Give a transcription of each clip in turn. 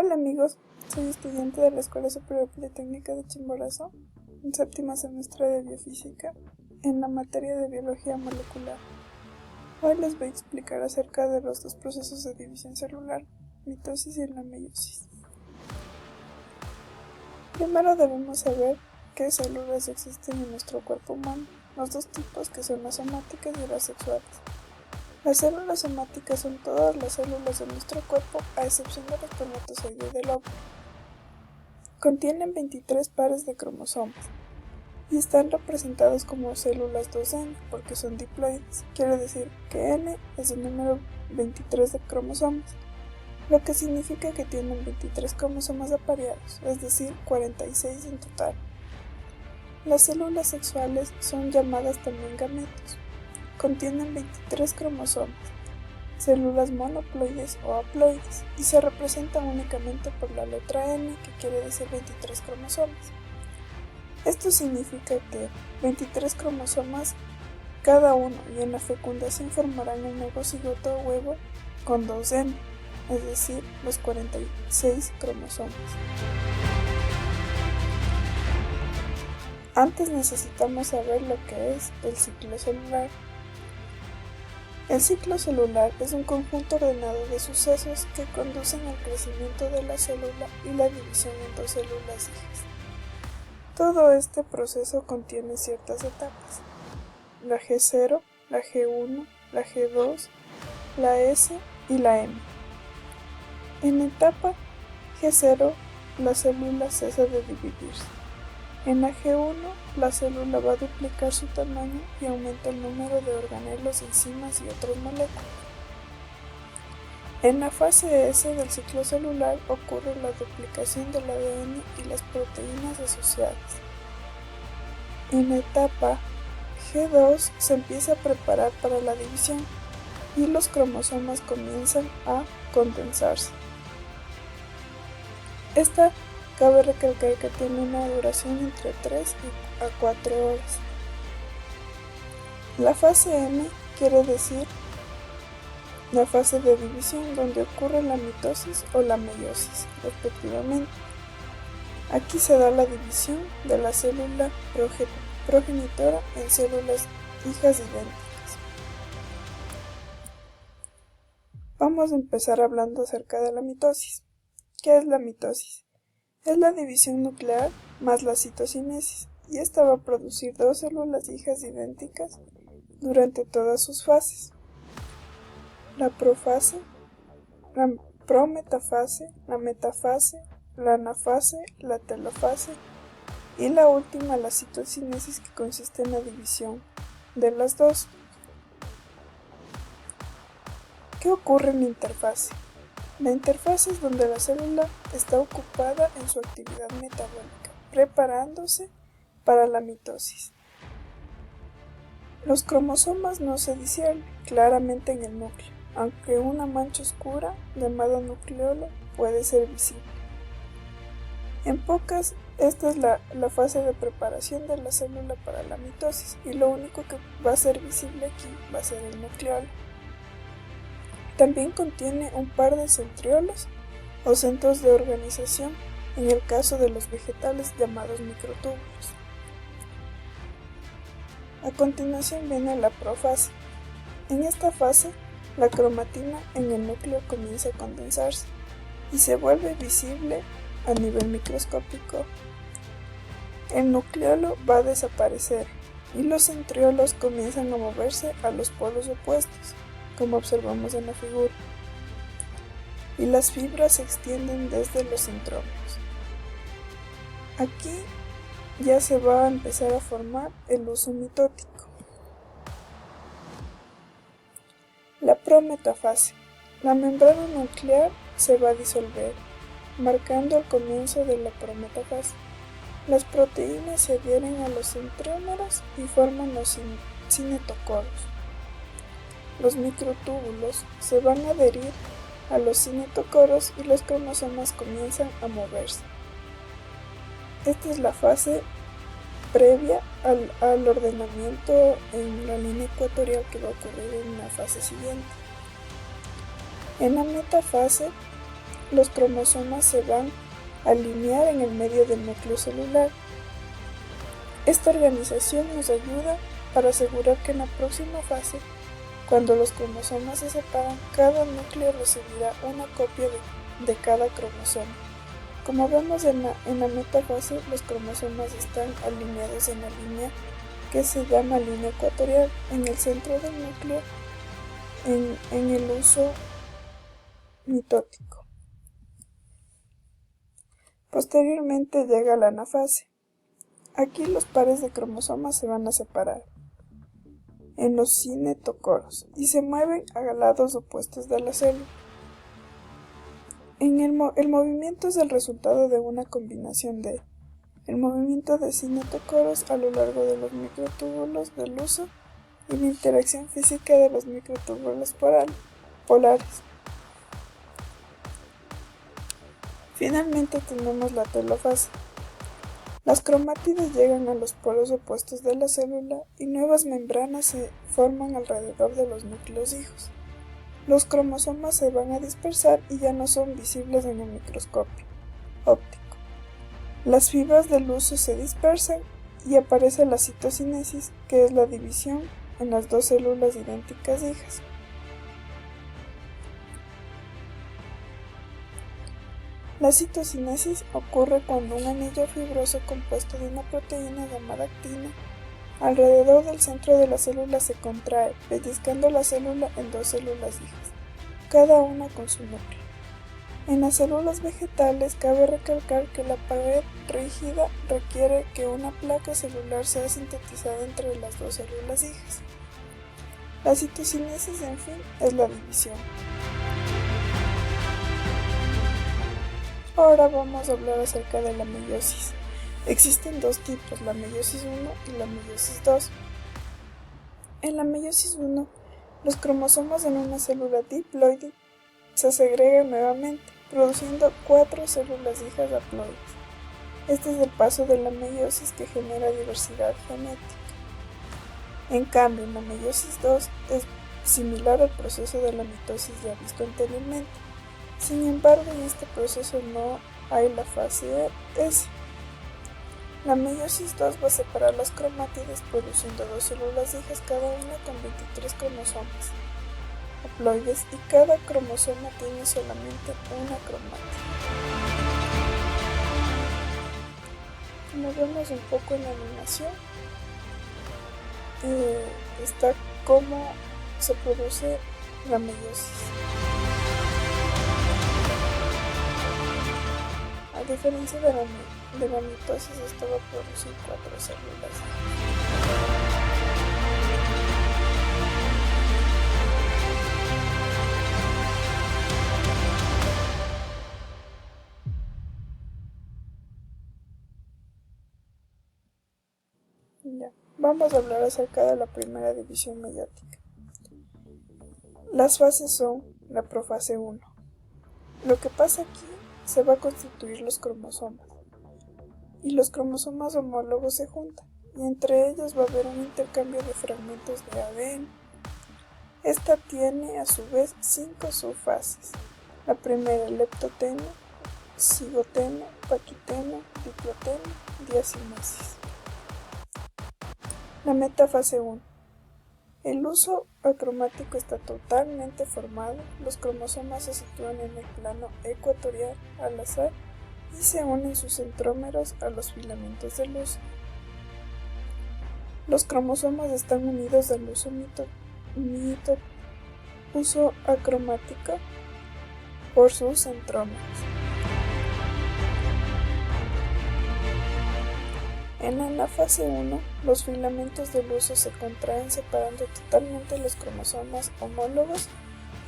Hola amigos, soy estudiante de la Escuela Superior Politécnica de Chimborazo, en séptimo semestre de Biofísica, en la materia de Biología Molecular. Hoy les voy a explicar acerca de los dos procesos de división celular, mitosis y la meiosis. Primero debemos saber qué células existen en nuestro cuerpo humano, los dos tipos que son las somáticas y las sexuales. Las células somáticas son todas las células de nuestro cuerpo, a excepción del espermatozoide del óvulo. Contienen 23 pares de cromosomas y están representados como células 2N porque son diploides, quiere decir que N es el número 23 de cromosomas, lo que significa que tienen 23 cromosomas apareados, es decir, 46 en total. Las células sexuales son llamadas también gametos. Contienen 23 cromosomas, células monoploides o haploides, y se representan únicamente por la letra N, que quiere decir 23 cromosomas. Esto significa que 23 cromosomas cada uno, y en la fecundación formarán un nuevo cigoto o huevo con 2N, es decir, los 46 cromosomas. Antes necesitamos saber lo que es el ciclo celular. El ciclo celular es un conjunto ordenado de sucesos que conducen al crecimiento de la célula y la división en dos células hijas. Todo este proceso contiene ciertas etapas: la G0, la G1, la G2, la S y la M. En etapa G0, la célula cesa de dividirse. En la G1, la célula va a duplicar su tamaño y aumenta el número de organelos, enzimas y otras moléculas. En la fase S del ciclo celular ocurre la duplicación del ADN y las proteínas asociadas. En la etapa G2 se empieza a preparar para la división y los cromosomas comienzan a condensarse. Cabe recalcar que tiene una duración entre 3 a 4 horas. La fase M quiere decir la fase de división, donde ocurre la mitosis o la meiosis, respectivamente. Aquí se da la división de la célula progenitora en células hijas idénticas. Vamos a empezar hablando acerca de la mitosis. ¿Qué es la mitosis? Es la división nuclear más la citocinesis, y esta va a producir dos células hijas idénticas durante todas sus fases: la profase, la prometafase, la metafase, la anafase, la telofase y la última, la citocinesis, que consiste en la división de las dos. ¿Qué ocurre en la interfase? La interfase es donde la célula está ocupada en su actividad metabólica, preparándose para la mitosis. Los cromosomas no se disciernen claramente en el núcleo, aunque una mancha oscura llamada nucleolo puede ser visible. En pocas, esta es la fase de preparación de la célula para la mitosis, y lo único que va a ser visible aquí va a ser el nucleolo. También contiene un par de centriolos o centros de organización, en el caso de los vegetales llamados microtúbulos. A continuación viene la profase. En esta fase, la cromatina en el núcleo comienza a condensarse y se vuelve visible a nivel microscópico. El nucleolo va a desaparecer y los centriolos comienzan a moverse a los polos opuestos, como observamos en la figura, y las fibras se extienden desde los centrómeros. Aquí ya se va a empezar a formar el huso mitótico. La prometafase. La membrana nuclear se va a disolver, marcando el comienzo de la prometafase. Las proteínas se adhieren a los centrómeros y forman los cinetocoros. Los microtúbulos se van a adherir a los cinetocoros y los cromosomas comienzan a moverse. Esta es la fase previa al ordenamiento en la línea ecuatorial que va a ocurrir en la fase siguiente. En la metafase, los cromosomas se van a alinear en el medio del núcleo celular. Esta organización nos ayuda para asegurar que en la próxima fase, cuando los cromosomas se separan, cada núcleo recibirá una copia de cada cromosoma. Como vemos en la metafase, los cromosomas están alineados en la línea que se llama línea ecuatorial, en el centro del núcleo, en el uso mitótico. Posteriormente llega la anafase. Aquí los pares de cromosomas se van a separar en los cinetocoros y se mueven a lados opuestos de la célula. El movimiento es el resultado de una combinación de el movimiento de cinetocoros a lo largo de los microtúbulos del uso y la interacción física de los microtúbulos polares. Finalmente tenemos la telofase. Las cromátides llegan a los polos opuestos de la célula y nuevas membranas se forman alrededor de los núcleos hijos. Los cromosomas se van a dispersar y ya no son visibles en el microscopio óptico. Las fibras del uso se dispersan y aparece la citocinesis, que es la división en las dos células idénticas hijas. La citocinesis ocurre cuando un anillo fibroso compuesto de una proteína llamada actina alrededor del centro de la célula se contrae, pellizcando la célula en dos células hijas, cada una con su núcleo. En las células vegetales cabe recalcar que la pared rígida requiere que una placa celular sea sintetizada entre las dos células hijas. La citocinesis, en fin, es la división. Ahora vamos a hablar acerca de la meiosis. Existen dos tipos, la meiosis 1 y la meiosis 2. En la meiosis 1, los cromosomas en una célula diploide se segregan nuevamente, produciendo 4 células hijas haploides. Este es el paso de la meiosis que genera diversidad genética. En cambio, en la meiosis 2 es similar al proceso de la mitosis ya visto anteriormente. Sin embargo, en este proceso no hay la fase S. La meiosis 2 va a separar las cromátides produciendo 2 células hijas, cada una con 23 cromosomas haploides, y cada cromosoma tiene solamente una cromática. Como vemos un poco en la animación, está cómo se produce la meiosis. A diferencia de la mitosis, esto va a producir 4 células. Ya, vamos a hablar acerca de la primera división meiótica. Las fases son la profase 1. Lo que pasa aquí, se va a constituir los cromosomas, y los cromosomas homólogos se juntan, y entre ellos va a haber un intercambio de fragmentos de ADN. Esta tiene a su vez 5 subfases. La primera, leptoteno, cigoteno, paquiteno, diploteno, diacinesis. La metafase 1. El uso acromático está totalmente formado, los cromosomas se sitúan en el plano ecuatorial al azar y se unen sus centrómeros a los filamentos del uso. Los cromosomas están unidos al uso uso acromático por sus centrómeros. En la anafase 1, los filamentos del uso se contraen separando totalmente los cromosomas homólogos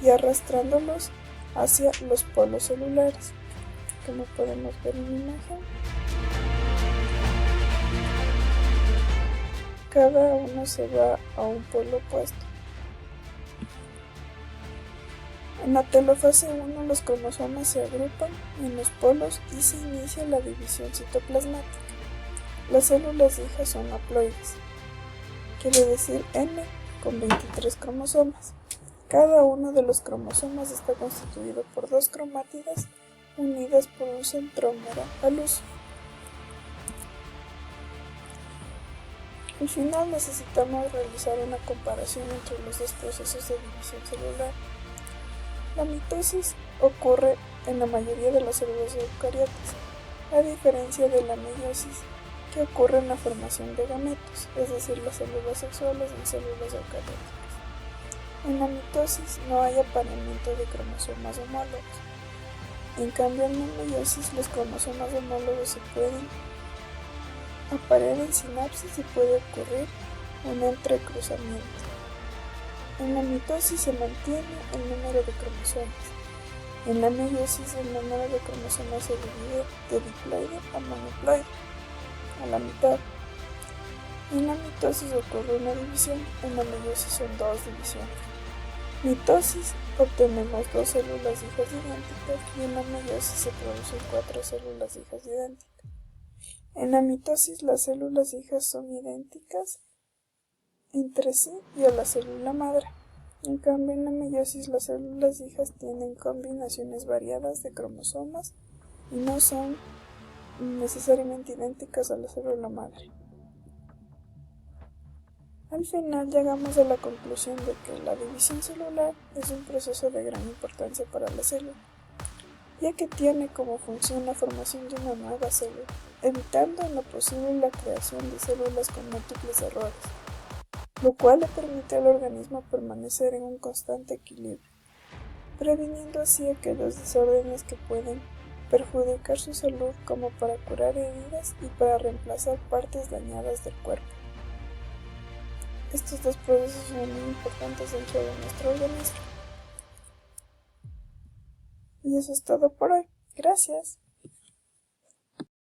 y arrastrándolos hacia los polos celulares, como podemos ver en la imagen. Cada uno se va a un polo opuesto. En la telofase 1, los cromosomas se agrupan en los polos y se inicia la división citoplasmática. Las células hijas son haploides, quiere decir N con 23 cromosomas. Cada uno de los cromosomas está constituido por 2 cromátidas unidas por un centrómero al uso. Al final necesitamos realizar una comparación entre los dos procesos de división celular. La mitosis ocurre en la mayoría de las células eucariotas, a diferencia de la meiosis, que ocurre en la formación de gametos, es decir, las células sexuales en células eucarióticas. En la mitosis no hay apareamiento de cromosomas homólogos. En cambio, en la meiosis los cromosomas homólogos se pueden aparear en sinapsis y puede ocurrir un entrecruzamiento. En la mitosis se mantiene el número de cromosomas. En la meiosis el número de cromosomas se divide de diploide a monoploide, a la mitad. En la mitosis ocurre una división, en la meiosis son dos divisiones. Mitosis obtenemos dos células hijas idénticas y en la meiosis se producen 4 células hijas idénticas. En la mitosis las células hijas son idénticas entre sí y a la célula madre. En cambio, en la meiosis las células hijas tienen combinaciones variadas de cromosomas y no son necesariamente idénticas a la célula madre. Al final llegamos a la conclusión de que la división celular es un proceso de gran importancia para la célula, ya que tiene como función la formación de una nueva célula, evitando en lo posible la creación de células con múltiples errores, lo cual le permite al organismo permanecer en un constante equilibrio, previniendo así aquellos desórdenes que pueden perjudicar su salud, como para curar heridas y para reemplazar partes dañadas del cuerpo. Estos dos procesos son muy importantes dentro de nuestro organismo. Y eso es todo por hoy. Gracias.